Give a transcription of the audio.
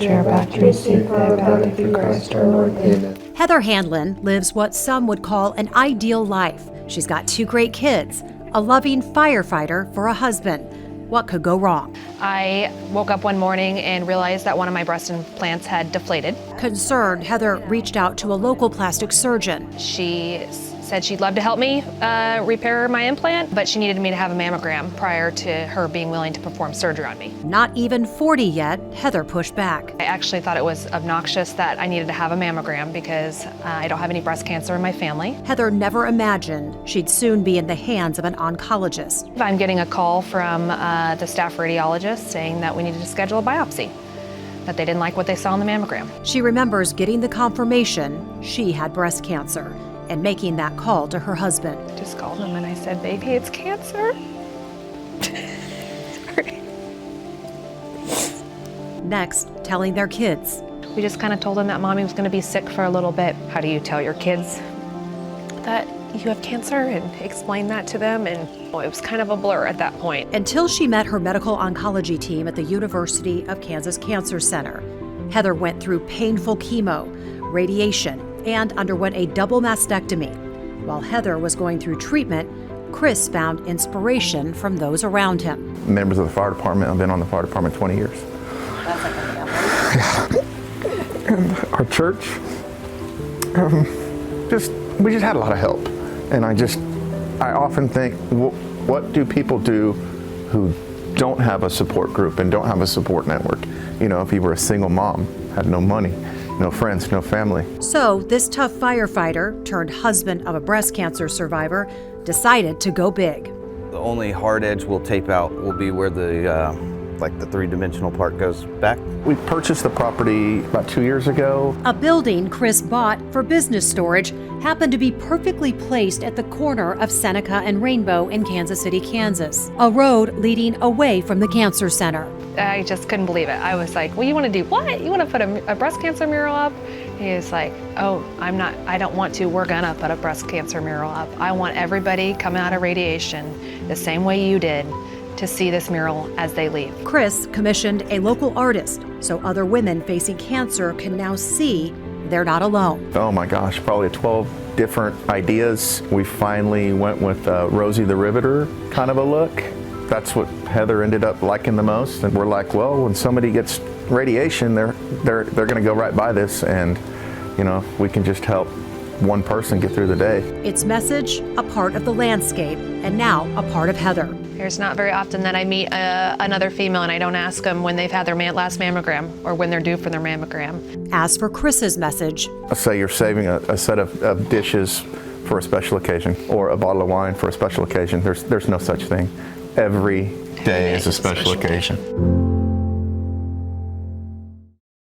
which we are about to receive thy bounty through Christ our Lord. Amen. Heather Handlin lives what some would call an ideal life. She's got 2 great kids, a loving firefighter for a husband. What could go wrong? I woke up one morning and realized that one of my breast implants had deflated. Concerned, Heather reached out to a local plastic surgeon. She said she'd love to help me repair my implant, but she needed me to have a mammogram prior to her being willing to perform surgery on me. Not even 40 yet, Heather pushed back. I actually thought it was obnoxious that I needed to have a mammogram because I don't have any breast cancer in my family. Heather never imagined she'd soon be in the hands of an oncologist. I'm getting a call from the staff radiologist saying that we needed to schedule a biopsy, that they didn't like what they saw on the mammogram. She remembers getting the confirmation she had breast cancer and making that call to her husband. Just called him and I said, "Baby, it's cancer." Sorry. Next, telling their kids. We just kind of told them that Mommy was going to be sick for a little bit. How do you tell your kids that you have cancer and explain that to them? And it was kind of a blur at that point. Until she met her medical oncology team at the University of Kansas Cancer Center. Heather went through painful chemo, radiation, and underwent a double mastectomy. While Heather was going through treatment, Chris found inspiration from those around him. Members of the fire department, I've been on the fire department 20 years. That's like a family. And our church, we just had a lot of help. And I often think, what do people do who don't have a support group and don't have a support network? You know, if you were a single mom, had no money, no friends, no family. So this tough firefighter turned husband of a breast cancer survivor decided to go big. The only hard edge we'll tape out will be where the 3-dimensional part goes back. We purchased the property about 2 years ago. A building Chris bought for business storage happened to be perfectly placed at the corner of Seneca and Rainbow in Kansas City, Kansas, a road leading away from the cancer center. I just couldn't believe it. I was like, "Well, you want to do what? You want to put a breast cancer mural up?" He was like, "Oh, I don't want to. We're gonna put a breast cancer mural up. I want everybody coming out of radiation the same way you did to see this mural as they leave." Chris commissioned a local artist so other women facing cancer can now see they're not alone. Oh my gosh, probably 12 different ideas. We finally went with Rosie the Riveter kind of a look. That's what Heather ended up liking the most. And we're like, well, when somebody gets radiation, they're gonna go right by this, and you know, we can just help one person get through the day. Its message, a part of the landscape, and now a part of Heather. There's not very often that I meet another female and I don't ask them when they've had their last mammogram or when they're due for their mammogram. As for Chris's message, Let's say you're saving a set of dishes for a special occasion, or a bottle of wine for a special occasion. There's no such thing. Every day is a special occasion.